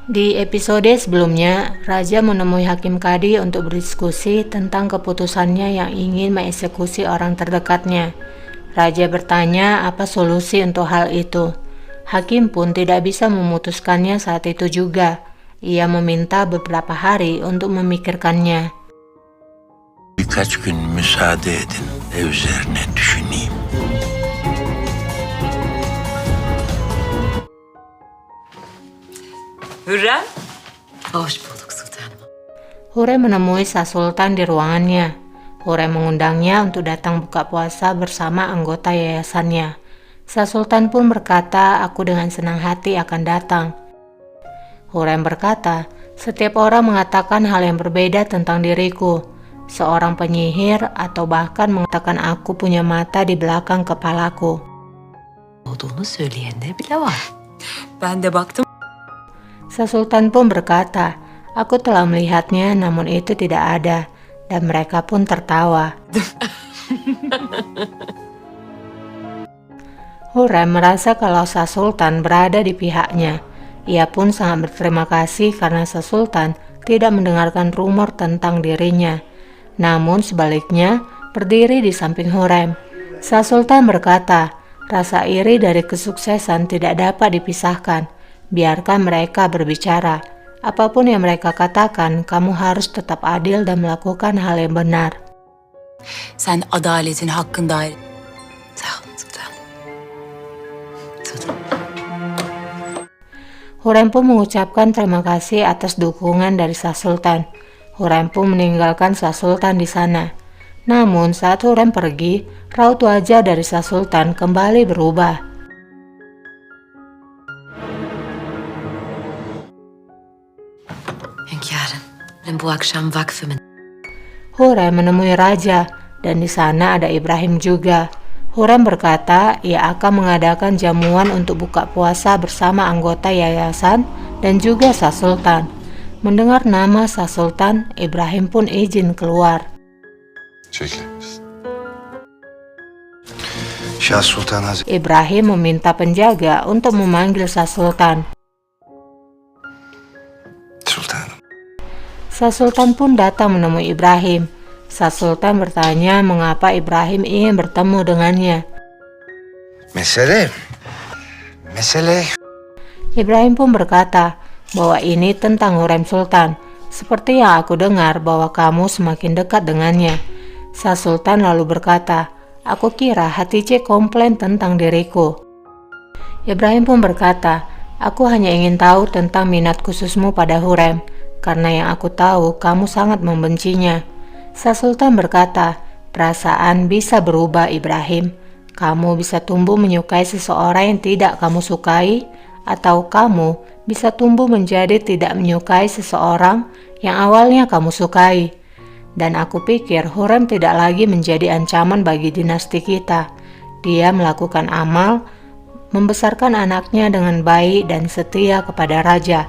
Di episode sebelumnya, Raja menemui Hakim Kadi untuk berdiskusi tentang keputusannya yang ingin mengeksekusi orang terdekatnya. Raja bertanya apa solusi untuk hal itu. Hakim pun tidak bisa memutuskannya saat itu juga. Ia meminta beberapa hari untuk memikirkannya. Birkaç gün müsaade edin ve üzerine düşüneyim. Hürrem. Hoş bulduk sultanım. Hurrem menemui Shah Sultan di ruangannya. Hurrem mengundangnya untuk datang buka puasa bersama anggota yayasannya. Shah Sultan pun berkata, "Aku dengan senang hati akan datang." Hurrem berkata, "Setiap orang mengatakan hal yang berbeda tentang diriku. Seorang penyihir atau bahkan mengatakan aku punya mata di belakang kepalaku." Olduğunu söyleyenler bile var. Ben de baktım. Shah Sultan pun berkata, "Aku telah melihatnya namun itu tidak ada." Dan mereka pun tertawa. Hurrem merasa kalau Shah Sultan berada di pihaknya. Ia pun sangat berterima kasih karena Shah Sultan tidak mendengarkan rumor tentang dirinya. Namun sebaliknya, berdiri di samping Hurrem. Shah Sultan berkata, "Rasa iri dari kesuksesan tidak dapat dipisahkan. Biarkan mereka berbicara. Apapun yang mereka katakan, kamu harus tetap adil dan melakukan hal yang benar." Sen adaletin hakkında... Sağ olun sultanım. Hurrem pun mengucapkan terima kasih atas dukungan dari Shah Sultan. Hurrem pun meninggalkan Shah Sultan di sana. Namun saat Hurrem pergi, raut wajah dari Shah Sultan kembali berubah. Hünkârım, ben bu akşam vakfımın... Hurrem menemui raja dan di sana ada Ibrahim juga. Hurrem berkata ia akan mengadakan jamuan untuk buka puasa bersama anggota yayasan dan juga Shah Sultan. Mendengar nama Shah Sultan, Ibrahim pun izin keluar. Çekil. Shah Sultan Hazretleri. Ibrahim meminta penjaga untuk memanggil Shah Sultan. Sultanım. Shah Sultan pun datang menemui Ibrahim. Shah Sultan bertanya mengapa Ibrahim ingin bertemu dengannya. Mesele. Ibrahim pun berkata bahwa ini tentang Hurrem Sultan. Seperti yang aku dengar bahwa kamu semakin dekat dengannya. Shah Sultan lalu berkata, "Aku kira Hatice komplain tentang diriku." Ibrahim pun berkata, "Aku hanya ingin tahu tentang minat khususmu pada Hurrem, karena yang aku tahu kamu sangat membencinya." Shah Sultan berkata, "Perasaan bisa berubah, Ibrahim. Kamu bisa tumbuh menyukai seseorang yang tidak kamu sukai, atau kamu bisa tumbuh menjadi tidak menyukai seseorang yang awalnya kamu sukai. Dan aku pikir Hurrem tidak lagi menjadi ancaman bagi dinasti kita. Dia melakukan amal, membesarkan anaknya dengan baik dan setia kepada raja."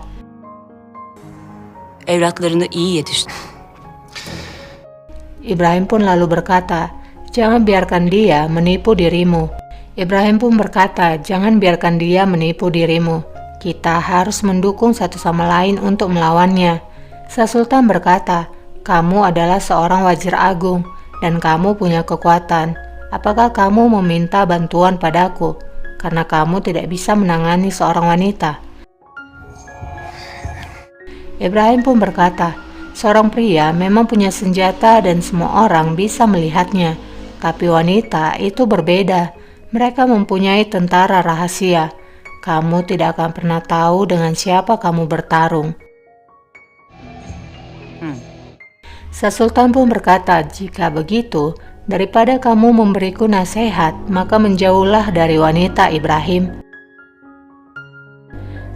Evlatlarını iyi yetiştir. Ibrahim pun lalu berkata, "Jangan biarkan dia menipu dirimu." Ibrahim pun berkata, "Jangan biarkan dia menipu dirimu. Kita harus mendukung satu sama lain untuk melawannya." Shah Sultan berkata, "Kamu adalah seorang wazir agung dan kamu punya kekuatan. Apakah kamu meminta bantuan padaku? Karena kamu tidak bisa menangani seorang wanita." Ibrahim pun berkata, "Seorang pria memang punya senjata dan semua orang bisa melihatnya. Tapi wanita itu berbeda. Mereka mempunyai tentara rahasia. Kamu tidak akan pernah tahu dengan siapa kamu bertarung." Shah Sultan pun berkata, "Jika begitu, daripada kamu memberiku nasihat, maka menjauhlah dari wanita, Ibrahim."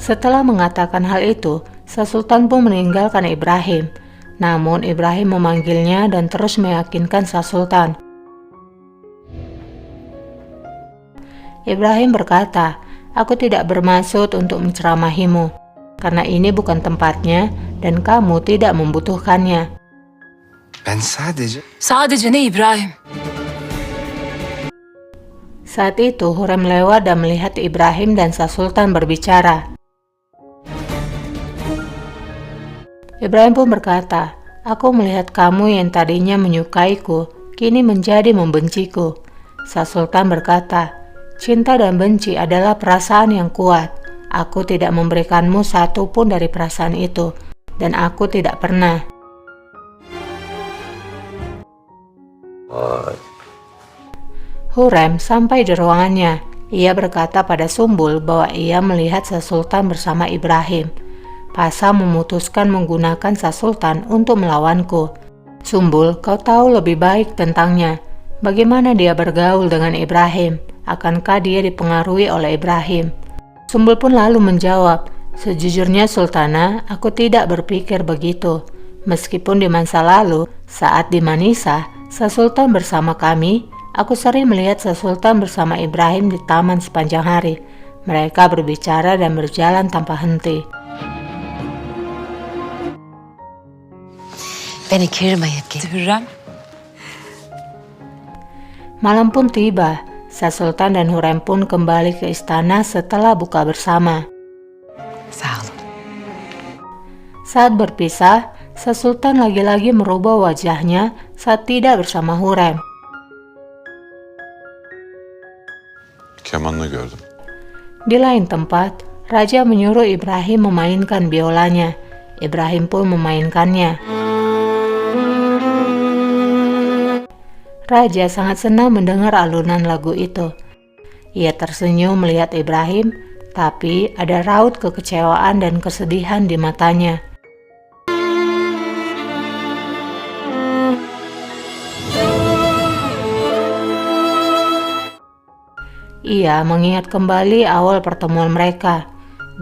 Setelah mengatakan hal itu, Shah Sultan pun meninggalkan Ibrahim. Namun Ibrahim memanggilnya dan terus meyakinkan Shah Sultan. Ibrahim berkata, "Aku tidak bermaksud untuk menceramahimu, karena ini bukan tempatnya dan kamu tidak membutuhkannya." Ben sadece... Sadece ne İbrahim? Saat itu Hurrem lewat dan melihat Ibrahim dan Shah Sultan berbicara. Ibrahim pun berkata, "Aku melihat kamu yang tadinya menyukaiku, kini menjadi membenciku." Sang Sultan berkata, "Cinta dan benci adalah perasaan yang kuat. Aku tidak memberikanmu satu pun dari perasaan itu, dan aku tidak pernah." Hurrem sampai di ruangannya. Ia berkata pada Sumbul bahwa ia melihat Sang Sultan bersama Ibrahim. Pasa memutuskan menggunakan Sang Sultan untuk melawanku. Sumbul, kau tahu lebih baik tentangnya. Bagaimana dia bergaul dengan Ibrahim? Akankah dia dipengaruhi oleh Ibrahim? Sumbul pun lalu menjawab, "Sejujurnya Sultana, aku tidak berpikir begitu. Meskipun di masa lalu, saat di Manisa, Sang Sultan bersama kami, aku sering melihat Sang Sultan bersama Ibrahim di taman sepanjang hari. Mereka berbicara dan berjalan tanpa henti." Beni kırmayıp gel. Hürrem. Malam pun tiba. Sang Sultan dan Hurrem pun kembali ke istana setelah buka bersama. Sağ olun. Saat berpisah, Sang Sultan lagi-lagi merubah wajahnya saat tidak bersama Hurrem. Kemanını gördüm. Di lain tempat, Raja menyuruh Ibrahim memainkan biolanya. Ibrahim pun memainkannya. Raja sangat senang mendengar alunan lagu itu. Ia tersenyum melihat Ibrahim, tapi ada raut kekecewaan dan kesedihan di matanya. Ia mengingat kembali awal pertemuan mereka,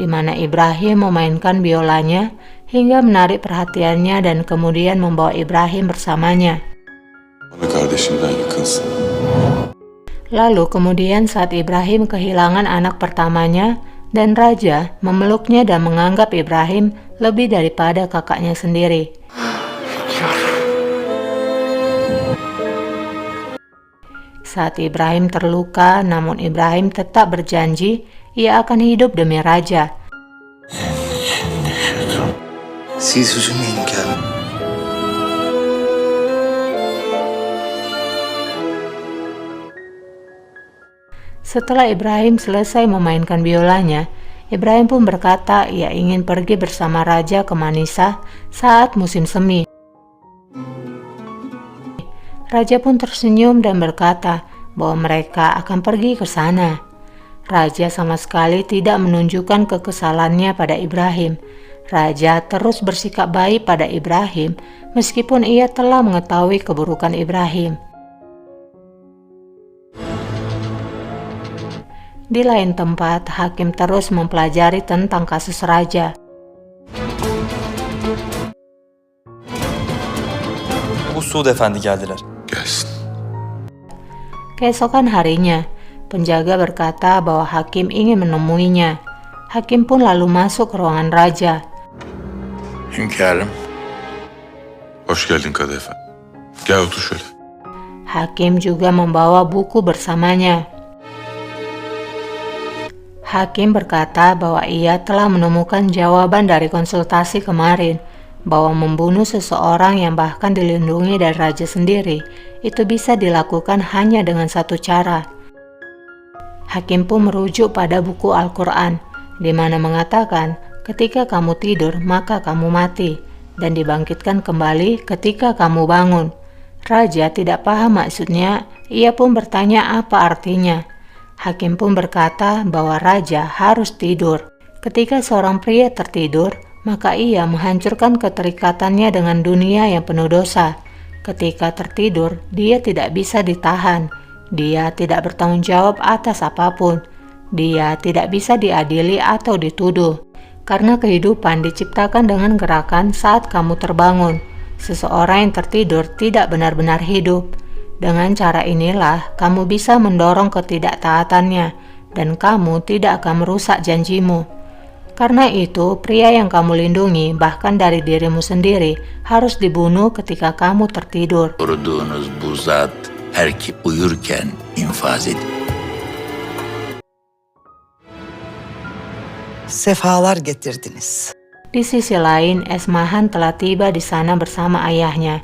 di mana Ibrahim memainkan biolanya hingga menarik perhatiannya dan kemudian membawa Ibrahim bersamanya. Abi kardeşimden yakınsın. Lalu kemudian saat Ibrahim kehilangan anak pertamanya dan Raja memeluknya dan menganggap Ibrahim lebih daripada kakaknya sendiri. Saat Ibrahim terluka, namun Ibrahim tetap berjanji ia akan hidup demi Raja. Siz hüzünlü hünkârım. Setelah Ibrahim selesai memainkan biolanya, Ibrahim pun berkata ia ingin pergi bersama Raja ke Manisa saat musim semi. Raja pun tersenyum dan berkata bahwa mereka akan pergi ke sana. Raja sama sekali tidak menunjukkan kekesalannya pada Ibrahim. Raja terus bersikap baik pada Ibrahim meskipun ia telah mengetahui keburukan Ibrahim. Di lain tempat, hakim terus mempelajari tentang kasus Raja. Bu Suud Efendi geldiler. Gelsin. Keesokan harinya, penjaga berkata bahwa hakim ingin menemuinya. Hakim pun lalu masuk ke ruangan Raja. Hünkârım, Hoş geldin Kadı Efendi. Gel otur şöyle. Hakim juga membawa buku bersamanya. Hakim berkata bahwa ia telah menemukan jawaban dari konsultasi kemarin, bahwa membunuh seseorang yang bahkan dilindungi dari raja sendiri, itu bisa dilakukan hanya dengan satu cara. Hakim pun merujuk pada buku Al-Quran, di mana mengatakan, ketika kamu tidur maka kamu mati, dan dibangkitkan kembali ketika kamu bangun. Raja tidak paham maksudnya, ia pun bertanya apa artinya. Hakim pun berkata bahwa raja harus tidur. Ketika seorang pria tertidur, maka ia menghancurkan keterikatannya dengan dunia yang penuh dosa. Ketika tertidur, dia tidak bisa ditahan. Dia tidak bertanggung jawab atas apapun. Dia tidak bisa diadili atau dituduh. Karena kehidupan diciptakan dengan gerakan saat kamu terbangun. Seseorang yang tertidur tidak benar-benar hidup. Dengan cara inilah kamu bisa mendorong ketidaktaatannya dan kamu tidak akan merusak janjimu. Karena itu, pria yang kamu lindungi bahkan dari dirimu sendiri harus dibunuh ketika kamu tertidur. koruduğunuz bu zat her kim uyurken infaz edin. Sefalar getirdiniz. Di sisi lain, Esmahan telah tiba di sana bersama ayahnya.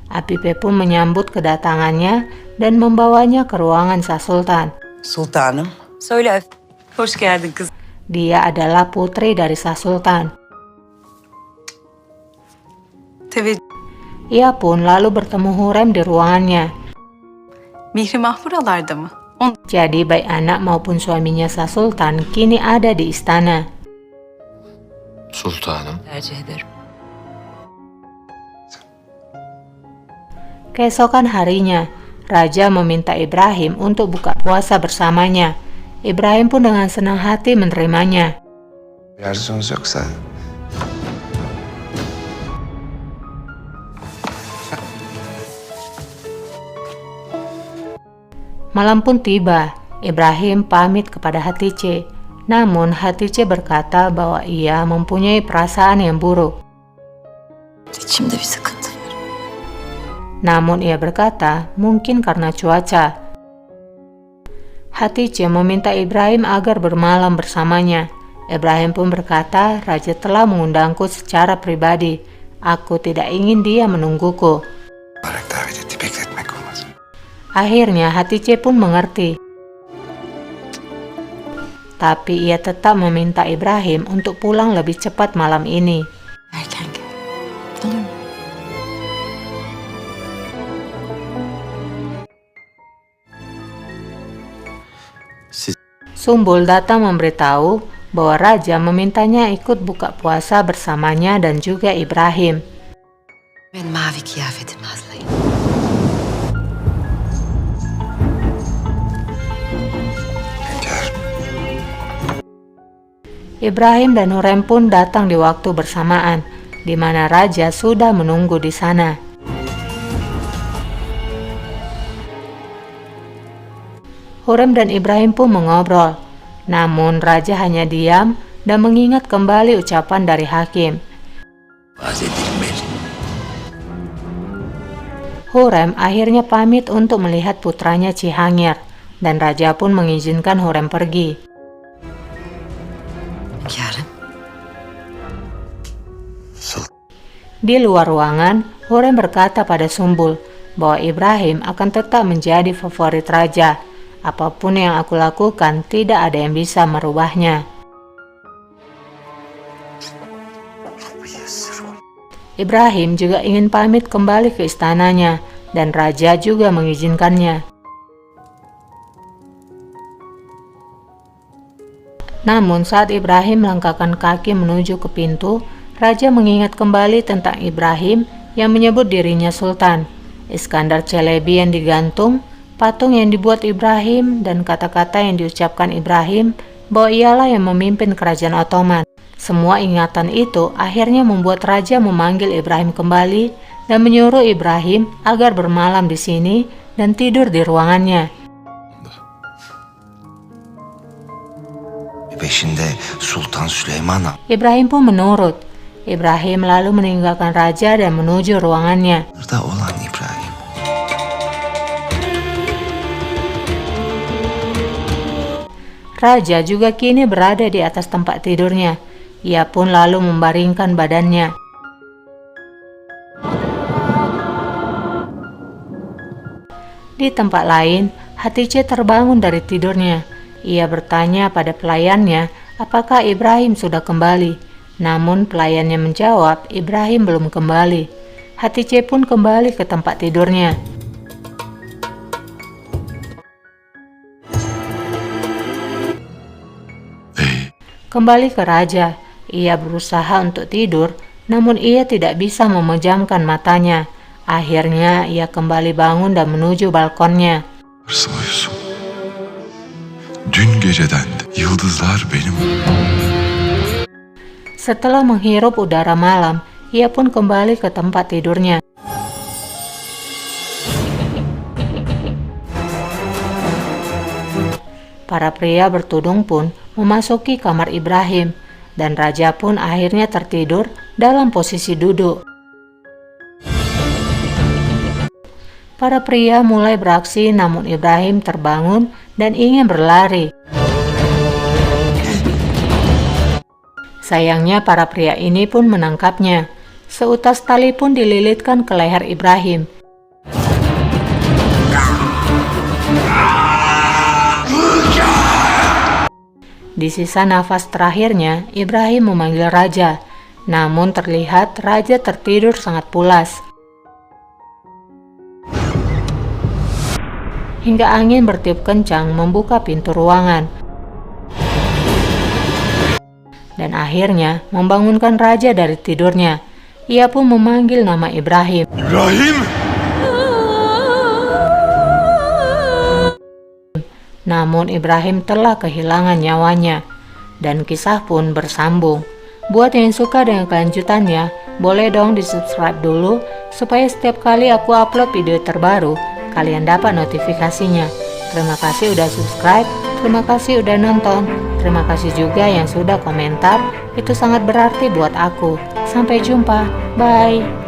Afife pun menyambut kedatangannya dan membawanya ke ruangan Sah Sultan. Sultanım. Söyle Öf. Hoş geldin kız. Dia adalah putri dari Sah Sultan. Teveccüh. Ia pun lalu bertemu Hurrem di ruangannya. Mihrimah buralarda mı? Jadi baik anak maupun suaminya Sah Sultan kini ada di istana. Sultanım. Tercih ederim. Keesokan harinya, Raja meminta Ibrahim untuk buka puasa bersamanya. Ibrahim pun dengan senang hati menerimanya. Bir arzunuz yoksa Malam pun tiba. Ibrahim pamit kepada Hatice. Namun Hatice berkata bahwa ia mempunyai perasaan yang buruk. İçimde bir sıkıntı var. Namun ia berkata mungkin karena cuaca. Hatice meminta Ibrahim agar bermalam bersamanya. Ibrahim pun berkata raja telah mengundangku secara pribadi. Aku tidak ingin dia menungguku. olarak davet etti. Bekletmek olmaz. Akhirnya Hatice pun mengerti. Tapi ia tetap meminta Ibrahim untuk pulang lebih cepat malam ini. Erken gel. Olur mu? Sumbul datang memberitahu bahwa raja memintanya ikut buka puasa bersamanya dan juga Ibrahim. Ben mavi kıyafetimi hazırlayın. Hünkâr. Ibrahim dan Hurrem pun datang di waktu bersamaan, di mana raja sudah menunggu di sana. Hurrem dan Ibrahim pun mengobrol, namun raja hanya diam dan mengingat kembali ucapan dari hakim. Bahsedilmeli. Hurrem akhirnya pamit untuk melihat putranya Cihangir, dan raja pun mengizinkan Hurrem pergi. Hünkârım. Di luar ruangan, Hurrem berkata pada Sumbul bahwa Ibrahim akan tetap menjadi favorit raja. Apapun yang aku lakukan, tidak ada yang bisa merubahnya. Ibrahim juga ingin pamit kembali ke istananya, dan raja juga mengizinkannya. Namun saat Ibrahim melangkahkan kaki menuju ke pintu, raja mengingat kembali tentang Ibrahim yang menyebut dirinya Sultan, Iskandar Celebi yang digantung, patung yang dibuat Ibrahim, dan kata-kata yang diucapkan Ibrahim bahwa ialah yang memimpin kerajaan Ottoman. Semua ingatan itu akhirnya membuat raja memanggil Ibrahim kembali dan menyuruh Ibrahim agar bermalam di sini dan tidur di ruangannya. Peşinde Sultan Süleyman Ibrahim pun menurut. Ibrahim lalu meninggalkan raja dan menuju ruangannya. Burada olan İbrahim. Raja juga kini berada di atas tempat tidurnya. Ia pun lalu membaringkan badannya. Di tempat lain, Hatice terbangun dari tidurnya. Ia bertanya pada pelayannya apakah Ibrahim sudah kembali. Namun pelayannya menjawab Ibrahim belum kembali. Hatice pun kembali ke tempat tidurnya. Kembali ke raja, ia berusaha untuk tidur, namun ia tidak bisa memejamkan matanya. Akhirnya ia kembali bangun dan menuju balkonnya. Soyusun. Dün geceden yıldızlar benim. Setelah menghirup udara malam, ia pun kembali ke tempat tidurnya. Para pria bertudung pun memasuki kamar Ibrahim, dan raja pun akhirnya tertidur dalam posisi duduk. Para pria mulai beraksi, namun Ibrahim terbangun dan ingin berlari. Sayangnya para pria ini pun menangkapnya. Seutas tali pun dililitkan ke leher Ibrahim. Di sisa nafas terakhirnya, Ibrahim memanggil raja. Namun terlihat raja tertidur sangat pulas. Hingga angin bertiup kencang membuka pintu ruangan. Dan akhirnya membangunkan raja dari tidurnya. Ia pun memanggil nama Ibrahim. İbrahim! Namun Ibrahim telah kehilangan nyawanya. Dan kisah pun bersambung. Buat yang suka dengan kelanjutannya, boleh dong di-subscribe dulu supaya setiap kali aku upload video terbaru, kalian dapat notifikasinya. Terima kasih udah subscribe, terima kasih udah nonton, terima kasih juga yang sudah komentar, itu sangat berarti buat aku. Sampai jumpa, bye.